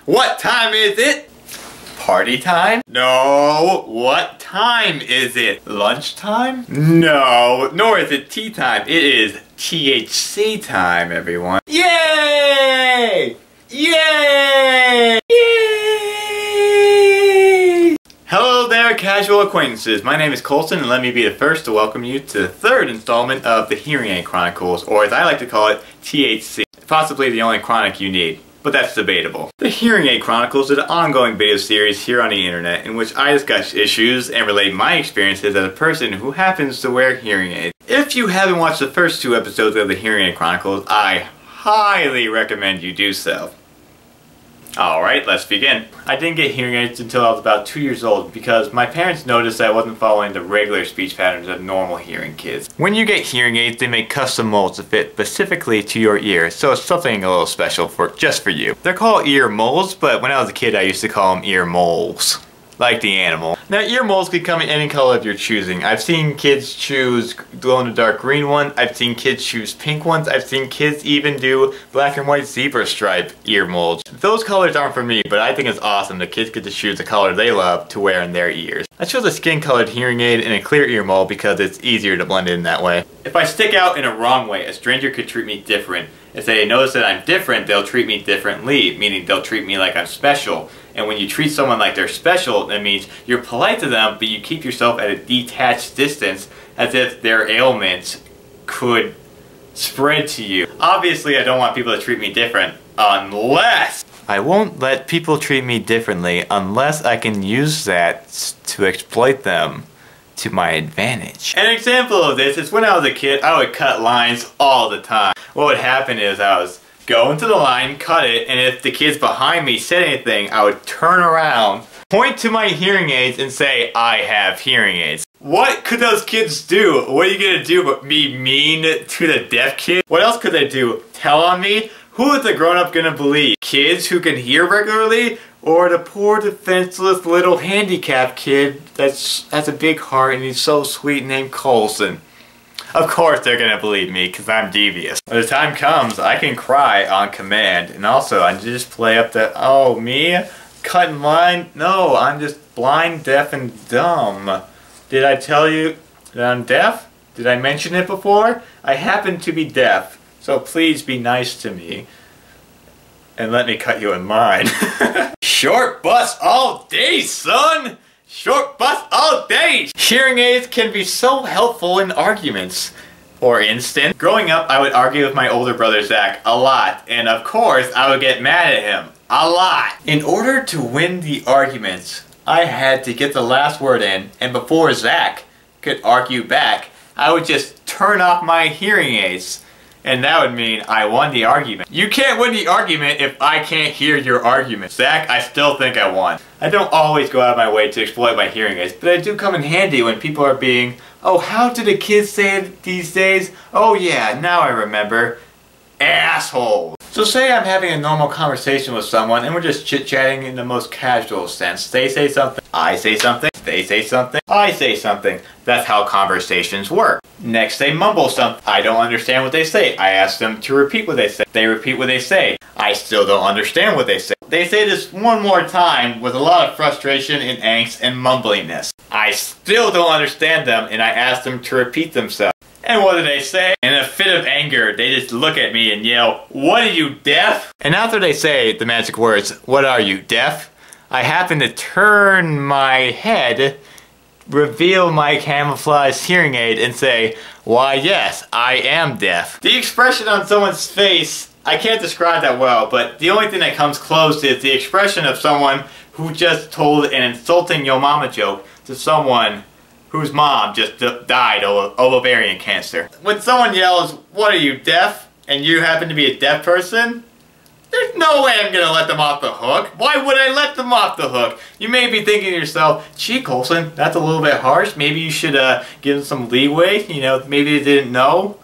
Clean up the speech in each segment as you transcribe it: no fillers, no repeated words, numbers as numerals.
What time is it? Party time? No. What time is it? Lunchtime? No. Nor is it tea time. It is THC time, everyone. Yay! Yay! Yay! Hello there, casual acquaintances. My name is Colson, and let me be the first to welcome you to the third installment of the Hearing Aid Chronicles, or as I like to call it, THC. Possibly the only chronic you need, but that's debatable. The Hearing Aid Chronicles is an ongoing video series here on the internet in which I discuss issues and relate my experiences as a person who happens to wear hearing aids. If you haven't watched the first two episodes of the Hearing Aid Chronicles, I highly recommend you do so. Alright, let's begin. I didn't get hearing aids until I was about 2 years old because my parents noticed that I wasn't following the regular speech patterns of normal hearing kids. When you get hearing aids, they make custom molds to fit specifically to your ear, so it's something a little special just for you. They're called ear molds, but when I was a kid I used to call them ear moles. Like the animal. Now, ear molds could come in any color of your choosing. I've seen kids choose glow-in-the-dark green one. I've seen kids choose pink ones. I've seen kids even do black and white zebra stripe ear molds. Those colors aren't for me, but I think it's awesome that kids get to choose the color they love to wear in their ears. I chose a skin-colored hearing aid and a clear ear mold because it's easier to blend in that way. If I stick out in a wrong way, a stranger could treat me different. If they notice that I'm different, they'll treat me differently, meaning they'll treat me like I'm special. And when you treat someone like they're special, that means you're polite to them, but you keep yourself at a detached distance, as if their ailments could spread to you. Obviously, I don't want people to treat me different, unless I won't let people treat me differently unless I can use that to exploit them to my advantage. An example of this is when I was a kid, I would cut lines all the time. What would happen is I was go into the line, cut it, and if the kids behind me said anything, I would turn around, point to my hearing aids, and say, I have hearing aids. What could those kids do? What are you gonna do but be mean to the deaf kid? What else could they do? Tell on me? Who is the grown-up gonna believe? Kids who can hear regularly? Or the poor defenseless little handicapped kid that has a big heart and he's so sweet named Colson? Of course they're gonna believe me, because I'm devious. When the time comes, I can cry on command, and also I just play up the, oh, me? Cutting line? No, I'm just blind, deaf, and dumb. Did I tell you that I'm deaf? Did I mention it before? I happen to be deaf, so please be nice to me. And let me cut you in line. Short bus all day, son! Short bus all day! Hearing aids can be so helpful in arguments. For instance, growing up I would argue with my older brother Zach a lot, and of course I would get mad at him. A lot! In order to win the arguments, I had to get the last word in, and before Zach could argue back, I would just turn off my hearing aids. And that would mean I won the argument. You can't win the argument if I can't hear your argument. Zach, I still think I won. I don't always go out of my way to exploit my hearing aids, but I do come in handy when people are being, oh, how do the kids say it these days? Oh yeah, now I remember. Asshole. So say I'm having a normal conversation with someone and we're just chit-chatting in the most casual sense. They say something, I say something, they say something, I say something. That's how conversations work. Next they mumble something. I don't understand what they say. I ask them to repeat what they say. They repeat what they say. I still don't understand what they say. They say this one more time with a lot of frustration and angst and mumbliness. I still don't understand them and I ask them to repeat themselves. And what do they say? In a fit of anger, they just look at me and yell, "What are you, deaf?" And after they say the magic words, "What are you, deaf?" I happen to turn my head, reveal my camouflage hearing aid, and say, "Why yes, I am deaf." The expression on someone's face, I can't describe that well, but the only thing that comes close is the expression of someone who just told an insulting yo mama joke to someone whose mom just died of ovarian cancer. When someone yells, "What are you, deaf?" and you happen to be a deaf person, there's no way I'm gonna let them off the hook. Why would I let them off the hook? You may be thinking to yourself, gee, Colson, that's a little bit harsh. Maybe you should give them some leeway. You know, maybe they didn't know.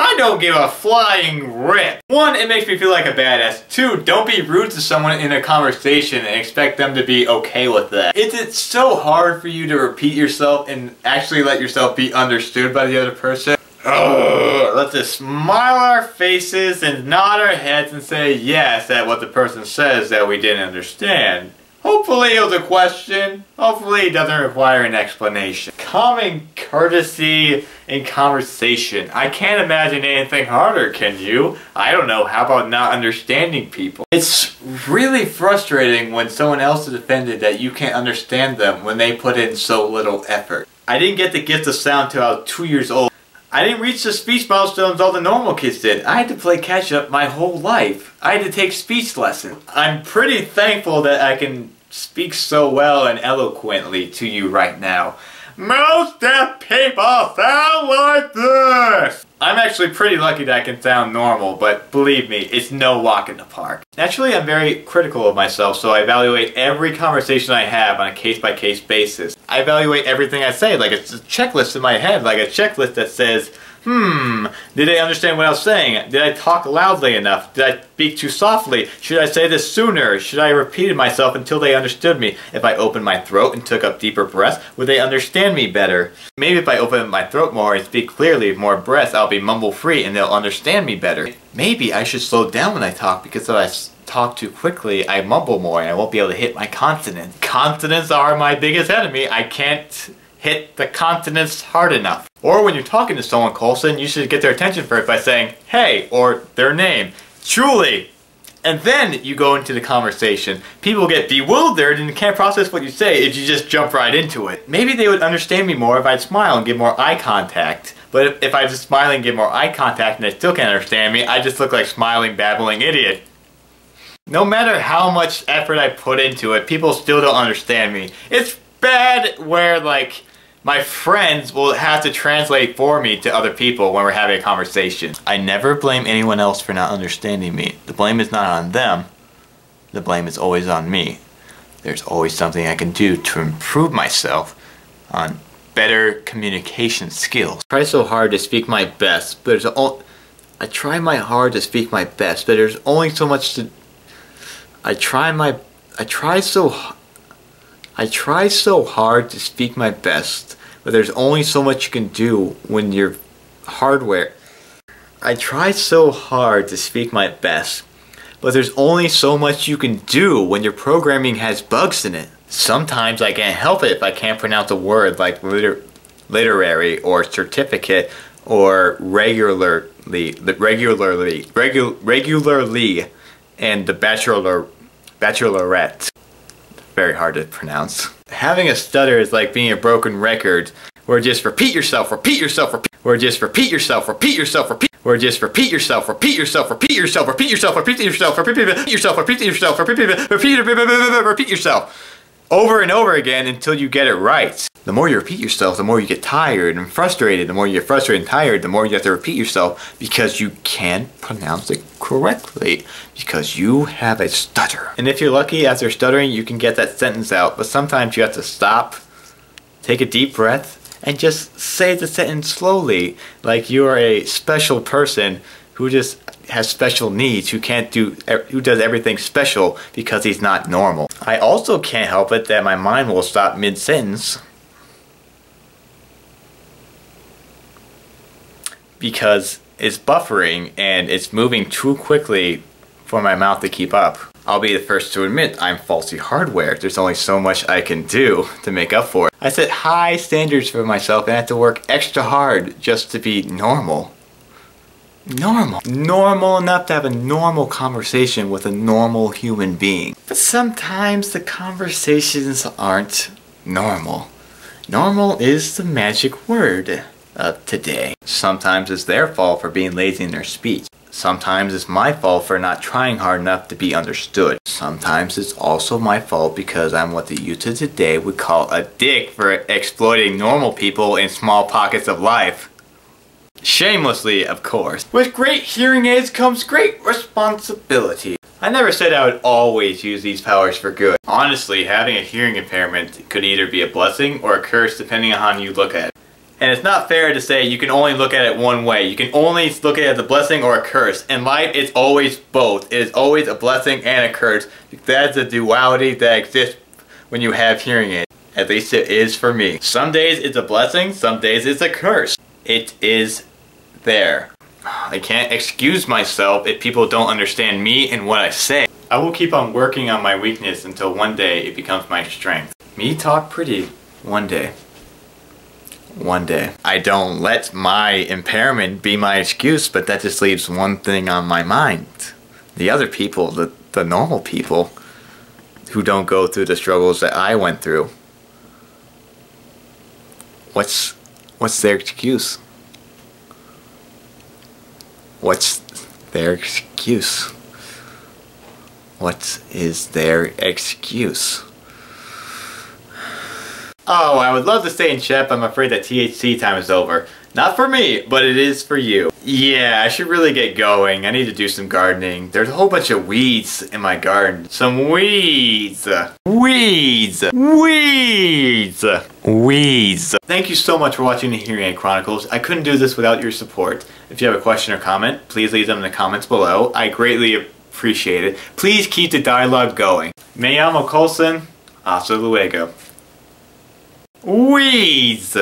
I don't give a flying rip. One, it makes me feel like a badass. Two, don't be rude to someone in a conversation and expect them to be okay with that. Is it so hard for you to repeat yourself and actually let yourself be understood by the other person? Ugh. let's just smile our faces and nod our heads and say yes at what the person says that we didn't understand. Hopefully it was a question. Hopefully it doesn't require an explanation. Common courtesy in conversation. I can't imagine anything harder, can you? I don't know, how about not understanding people? It's really frustrating when someone else is offended that you can't understand them when they put in so little effort. I didn't get the gift of sound till I was 2 years old. I didn't reach the speech milestones all the normal kids did. I had to play catch up my whole life. I had to take speech lessons. I'm pretty thankful that I can speak so well and eloquently to you right now. Most deaf people sound like this! I'm actually pretty lucky that I can sound normal, but believe me, it's no walk in the park. Naturally, I'm very critical of myself, so I evaluate every conversation I have on a case-by-case basis. I evaluate everything I say, like it's a checklist in my head, like a checklist that says, did they understand what I was saying? Did I talk loudly enough? Did I speak too softly? Should I say this sooner? Should I repeat myself until they understood me? If I opened my throat and took up deeper breaths, would they understand me better? Maybe if I open my throat more and speak clearly with more breaths, I'll be mumble-free and they'll understand me better. Maybe I should slow down when I talk, because if I talk too quickly, I mumble more and I won't be able to hit my consonants. Consonants are my biggest enemy. I can't hit the consonants hard enough. Or when you're talking to someone, Colson, you should get their attention first by saying, hey, or their name, Julie. And then you go into the conversation. People get bewildered and can't process what you say if you just jump right into it. Maybe they would understand me more if I'd smile and give more eye contact. But if I just smile and give more eye contact and they still can't understand me, I just look like smiling, babbling idiot. No matter how much effort I put into it, people still don't understand me. It's bad where, like, my friends will have to translate for me to other people when we're having a conversation. I never blame anyone else for not understanding me. The blame is not on them. The blame is always on me. There's always something I can do to improve myself on better communication skills. I try so hard to speak my best, but I try hard to speak my best, but there's only so much to... I try so hard to speak my best, but there's only so much you can do when your hardware... I try so hard to speak my best, but there's only so much you can do when your programming has bugs in it. Sometimes I can't help it if I can't pronounce a word like literary or certificate or regularly and the bachelorette. Very hard to pronounce. Having a stutter is like being a broken record, where just repeat yourself, repeat yourself, repeat, where just repeat yourself, repeat yourself, repeat, where just repeat yourself, repeat yourself, repeat yourself, repeat yourself, repeat yourself, repeat yourself, repeat yourself, repeat yourself, over and over again until you get it right. The more you repeat yourself, the more you get tired and frustrated. The more you get frustrated and tired, the more you have to repeat yourself because you can't pronounce it correctly because you have a stutter. And if you're lucky, after stuttering, you can get that sentence out, but sometimes you have to stop, take a deep breath, and just say the sentence slowly, like you are a special person who just has special needs, who does everything special because he's not normal. I also can't help it that my mind will stop mid-sentence because it's buffering and it's moving too quickly for my mouth to keep up. I'll be the first to admit I'm faulty hardware. There's only so much I can do to make up for it. I set high standards for myself and I have to work extra hard just to be normal. Normal enough to have a normal conversation with a normal human being. But sometimes the conversations aren't normal. Normal is the magic word of today. Sometimes it's their fault for being lazy in their speech. Sometimes it's my fault for not trying hard enough to be understood. Sometimes it's also my fault because I'm what the youth of today would call a dick for exploiting normal people in small pockets of life. Shamelessly, of course. With great hearing aids comes great responsibility. I never said I would always use these powers for good. Honestly, having a hearing impairment could either be a blessing or a curse depending on how you look at it. And it's not fair to say you can only look at it one way. You can only look at it as a blessing or a curse. In life, it's always both. It is always a blessing and a curse. That's a duality that exists when you have hearing aids. At least it is for me. Some days it's a blessing, some days it's a curse. It is there. I can't excuse myself if people don't understand me and what I say. I will keep on working on my weakness until one day it becomes my strength. Me talk pretty. One day. One day. I don't let my impairment be my excuse, but that just leaves one thing on my mind. The other people, the normal people, who don't go through the struggles that I went through. What's their excuse? What's their excuse? What is their excuse? Oh, I would love to stay in chat, but I'm afraid that THC time is over. Not for me, but it is for you. Yeah, I should really get going. I need to do some gardening. There's a whole bunch of weeds in my garden. Some weeds. Weeds. Weeds. Weeds. Thank you so much for watching the Hearing Aid Chronicles. I couldn't do this without your support. If you have a question or comment, please leave them in the comments below. I greatly appreciate it. Please keep the dialogue going. Me llamo Colson. Hasta luego. Weeds.